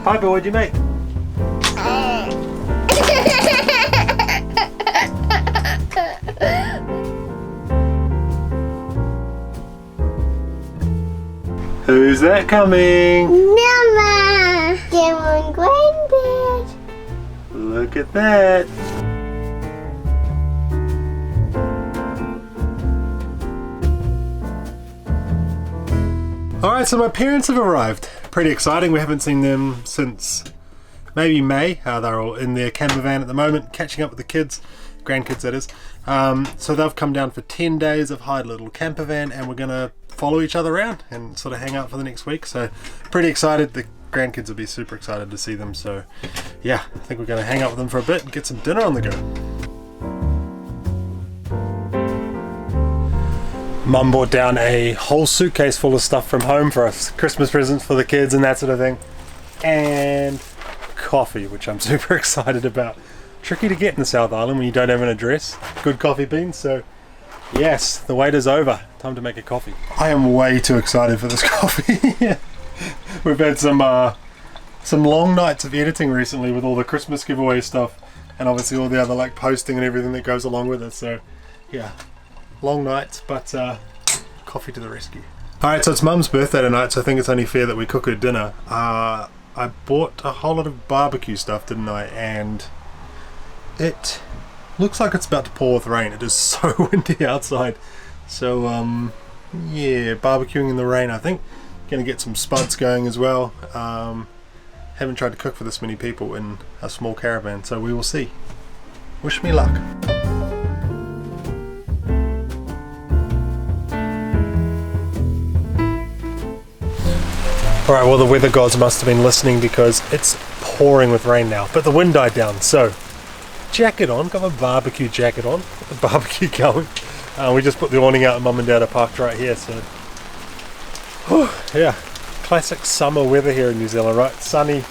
Piper, what'd you make? Who's that coming? Mama! Give Granddad! Look at that! Alright, so my parents have arrived. Pretty exciting, we haven't seen them since maybe May. They're all in their camper van at the moment, catching up with the kids, grandkids that is. So they've come down for 10 days, they've hired a little camper van and we're going to follow each other around and sort of hang out for the next week. So pretty excited, the grandkids will be super excited to see them. So yeah, I think we're going to hang out with them for a bit and get some dinner on the go. Mum brought down a whole suitcase full of stuff from home for us, Christmas presents for the kids and that sort of thing, and coffee, which I'm super excited about. Tricky to get in the South Island when you don't have an address. Good coffee beans, so yes, the wait is over. Time to make a coffee. I am way too excited for this coffee. We've had some long nights of editing recently with all the Christmas giveaway stuff and obviously all the other like posting and everything that goes along with it, so yeah. Long nights, but coffee to the rescue. Alright, so it's Mum's birthday tonight, so I think it's only fair that we cook her dinner. I bought a whole lot of barbecue stuff, didn't I? And it looks like it's about to pour with rain. It is so windy outside. So, yeah, barbecuing in the rain, I think. Gonna get some spuds going as well. Haven't tried to cook for this many people in a small caravan, so we will see. Wish me luck. Alright, well the weather gods must have been listening because it's pouring with rain now, but the wind died down, so jacket on, got my barbecue jacket on, got the barbecue going. We just put the awning out and Mum and Dad are parked right here, so yeah, classic summer weather here in New Zealand, right? Sunny,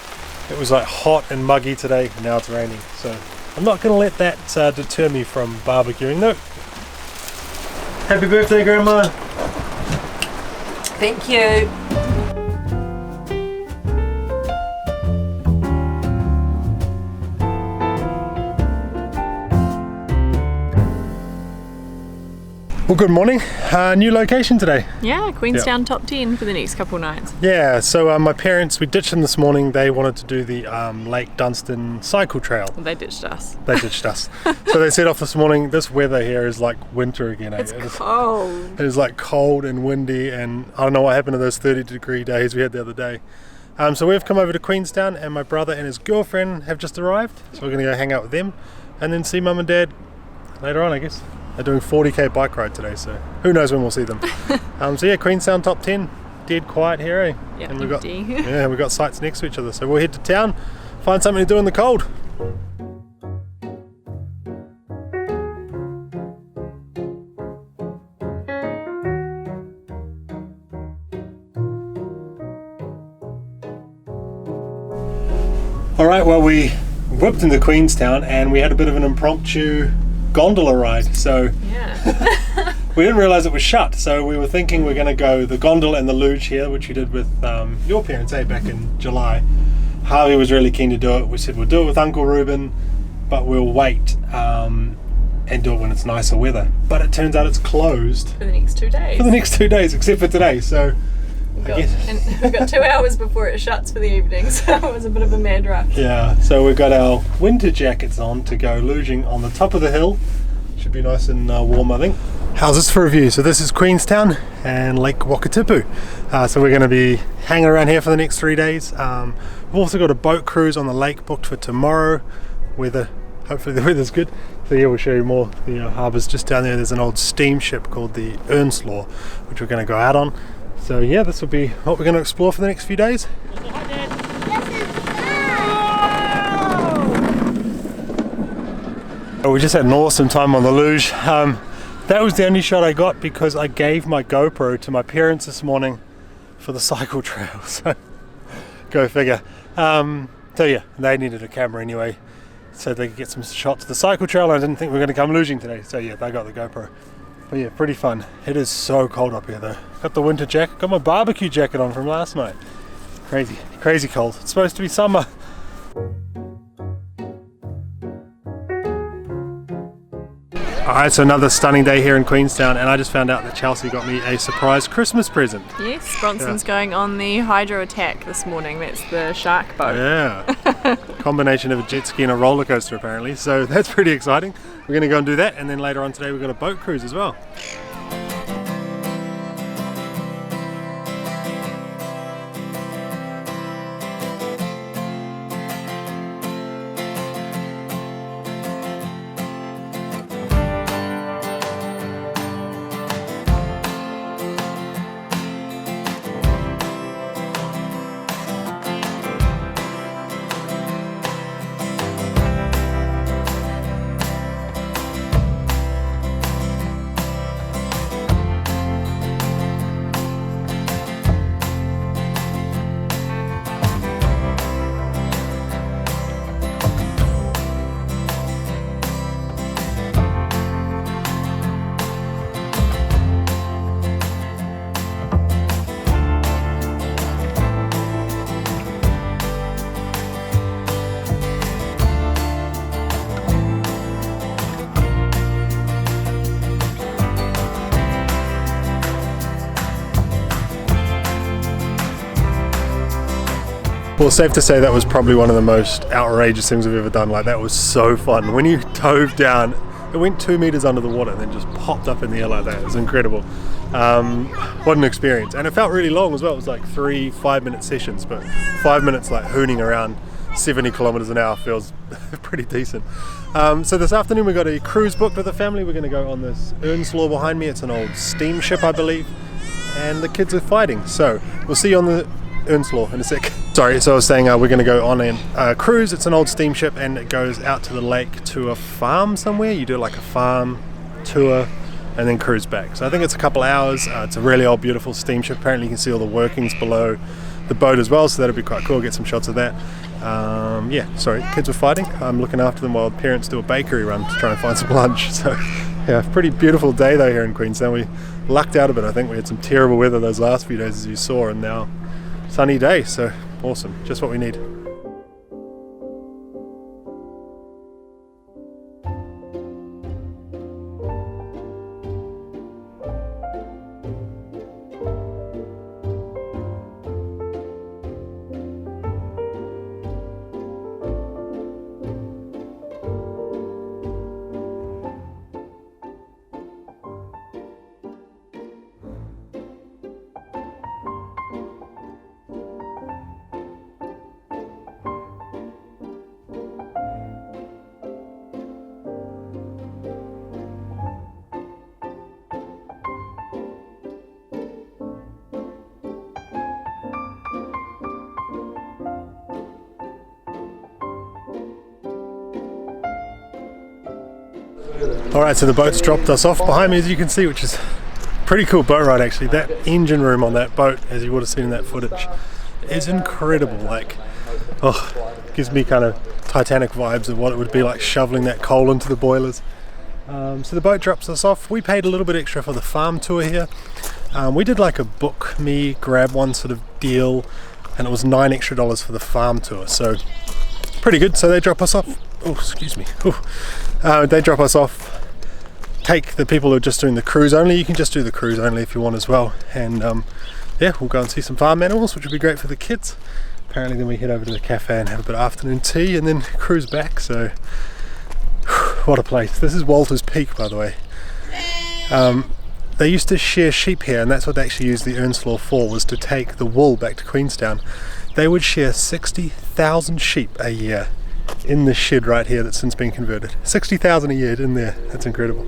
it was like hot and muggy today, and now it's raining, so I'm not going to let that deter me from barbecuing. No. Happy birthday, Grandma! Thank you. Well, good morning. New location today. Yeah, Queenstown top 10 for the next couple nights. Yeah, so my parents, we ditched them this morning. They wanted to do the Lake Dunstan cycle trail. Well, they ditched us. They ditched us. So they set off this morning. This weather here is like winter again. It's cold. It is like cold and windy, and I don't know what happened to those 30-degree days we had the other day. So we've come over to Queenstown and my brother and his girlfriend have just arrived. So we're going to go hang out with them and then see Mum and Dad later on, I guess. They're doing 40k bike ride today, so who knows when we'll see them. So yeah, Queenstown top 10, dead quiet here, eh? Yeah, and we've got sites next to each other, so we'll head to town, find something to do in the cold. Alright, well we whipped into Queenstown and we had a bit of an impromptu gondola ride, so yeah. we didn't realize it was shut, so we were thinking we're going to go the gondola and the luge here, which we did with your parents back in July. Harvey was really keen to do it. We said we'll do it with Uncle Ruben, but we'll wait and do it when it's nicer weather, but it turns out it's closed For the next 2 days. for the next 2 days except for today, so we've got 2 hours before it shuts for the evening, so it was a bit of a mad rush. yeah, so we've got our winter jackets on to go luging on the top of the hill. Should be nice and warm, I think. How's this for a view? So this is Queenstown and Lake Wakatipu. So we're going to be hanging around here for the next 3 days. We've also got a boat cruise on the lake booked for tomorrow. Hopefully the weather's good. So yeah, we'll show you more. The harbour's just down there. There's an old steamship called the Earnslaw, which we're going to go out on. So yeah, this will be what we're going to explore for the next few days. We just had an awesome time on the luge. That was the only shot I got because I gave my GoPro to my parents this morning for the cycle trail, so go figure. So yeah, they needed a camera anyway so they could get some shots of the cycle trail. I didn't think we were going to come luging today, so yeah, they got the GoPro. But yeah, pretty fun. It is so cold up here though. Got the winter jacket, got my barbecue jacket on from last night. Crazy cold. It's supposed to be summer. Alright, so another stunning day here in Queenstown, and I just found out that Chelsea got me a surprise Christmas present. Yes, Bronson's going on the Hydro Attack this morning. That's the shark boat. Yeah. Combination of a jet ski and a roller coaster apparently, so that's pretty exciting. We're going to go and do that, and then later on today we've got a boat cruise as well. Well, safe to say that was probably one of the most outrageous things I've ever done. Like, that was so fun. When you dove down, it went 2 meters under the water and then just popped up in the air like that. It was incredible. What an experience. And it felt really long as well. It was like 3 5-minute sessions, but 5 minutes like hooning around 70 kilometers an hour feels pretty decent. So this afternoon we got a cruise booked with the family. We're going to go on this Earnslaw behind me. It's an old steamship, I believe, and the kids are fighting. So we'll see you on the Earnslaw in a sec. Sorry, so I was saying we're going to go on a cruise. It's an old steamship and it goes out to the lake to a farm somewhere. You do like a farm tour and then cruise back. So I think it's a couple hours. It's a really old beautiful steamship. Apparently you can see all the workings below the boat as well, so that'll be quite cool. Get some shots of that. Yeah, sorry, kids were fighting. I'm looking after them while parents do a bakery run to try and find some lunch. So yeah, pretty beautiful day though here in Queenstown. We lucked out a bit. I think we had some terrible weather those last few days as you saw, and now sunny day, so awesome, just what we need. Alright, so the boat's dropped us off behind me, as you can see, which is a pretty cool boat ride actually. That engine room on that boat, as you would have seen in that footage, is incredible. Like, oh, gives me kind of Titanic vibes of what it would be like shoveling that coal into the boilers. So the boat drops us off. We paid a little bit extra for the farm tour here. We did like a book me, grab one sort of deal, and it was $9 extra for the farm tour. So pretty good. So they drop us off. Oh, excuse me. They drop us off. Take the people who are just doing the cruise only. You can just do the cruise only if you want as well. And yeah, we'll go and see some farm animals, which would be great for the kids. Apparently then we head over to the cafe and have a bit of afternoon tea and then cruise back. So what a place. This is Walter's Peak, by the way. They used to shear sheep here, and that's what they actually used the Earnslaw for, was to take the wool back to Queenstown. They would shear 60,000 sheep a year in this shed right here that's since been converted. 60,000 a year in there. That's incredible.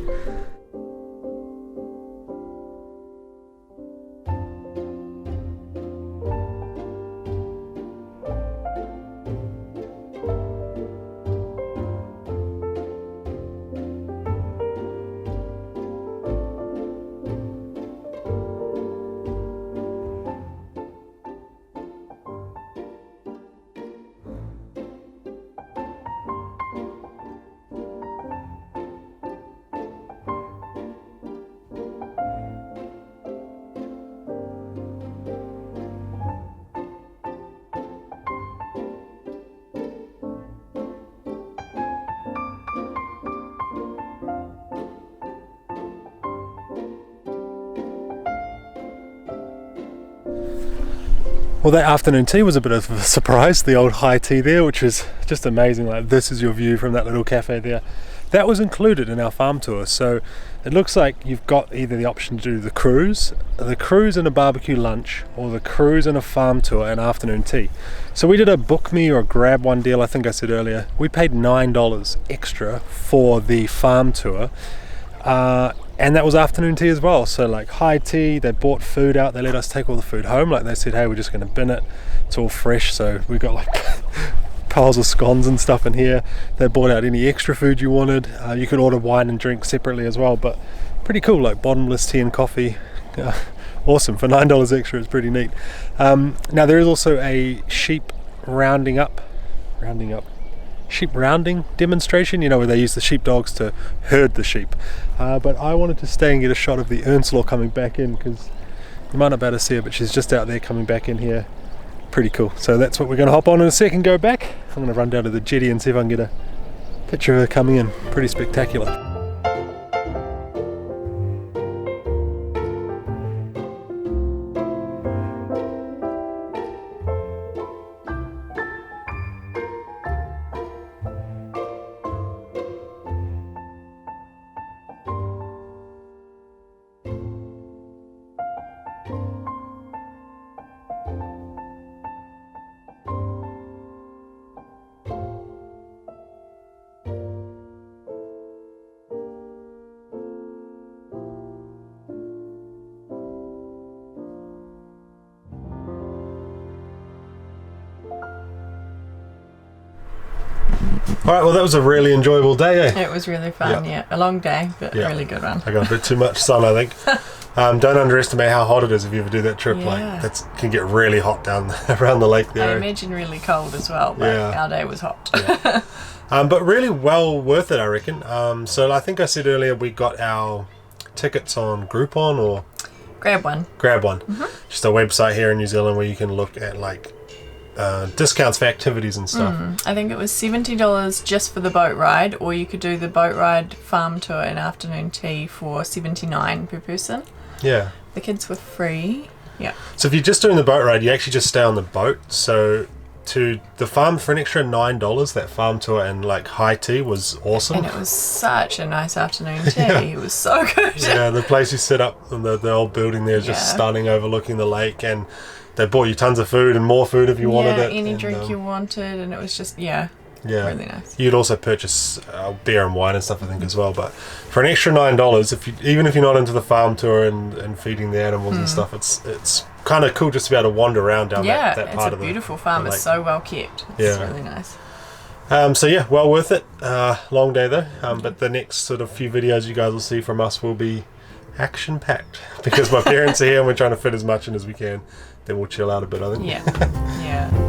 Well, that afternoon tea was a bit of a surprise, the old high tea there, which is just amazing. Like, this is your view from that little cafe there. That was included in our farm tour, so it looks like you've got either the option to do the cruise and a barbecue lunch, or the cruise and a farm tour and afternoon tea. So we did a book me or a grab one deal. I think I said earlier, we paid $9 extra for the farm tour, and that was afternoon tea as well. So like high tea, they bought food out, they let us take all the food home. Like they said, hey, we're just going to bin it, it's all fresh. So we got like piles of scones and stuff in here. They bought out any extra food you wanted. You could order wine and drink separately as well, but pretty cool, like bottomless tea and coffee. Awesome, for $9 extra, it's pretty neat. Now there is also a sheep rounding demonstration, you know, where they use the sheepdogs to herd the sheep. But I wanted to stay and get a shot of the Earnslaw coming back in, because you might not be able to see her, but she's just out there coming back in here. Pretty cool. So that's what we're going to hop on in a second, go back. I'm going to run down to the jetty and see if I can get a picture of her coming in. Pretty spectacular. Alright, well that was a really enjoyable day, eh? It was really fun, yeah. A long day, but really good one. I got a bit too much sun, I think. Don't underestimate how hot it is if you ever do that trip. Like that can get really hot down around the lake there. I imagine really cold as well, but our day was hot. But really well worth it, I reckon. So I think I said earlier we got our tickets on Groupon or Grab one. Just a website here in New Zealand where you can look at like discounts for activities and stuff. I think it was $70 just for the boat ride, or you could do the boat ride, farm tour and afternoon tea for $79 per person. Yeah. The kids were free. Yeah. So if you're just doing the boat ride, you actually just stay on the boat. So to the farm for an extra $9, that farm tour and like high tea was awesome. And it was such a nice afternoon tea. It was so good. Yeah, the place you set up in the old building there is just stunning, overlooking the lake, and they bought you tons of food and more food if you wanted it. Any drink you wanted, and it was just really nice. You'd also purchase beer and wine and stuff, I think, as well. But for an extra $9, even if you're not into the farm tour and feeding the animals and stuff, it's kind of cool just to be able to wander around down that part of the lake. It's a beautiful farm. It's so well kept. It's really nice. So yeah, well worth it. Long day though. But the next sort of few videos you guys will see from us will be action-packed because my parents are here and we're trying to fit as much in as we can. Then we'll chill out a bit, I think. Yeah.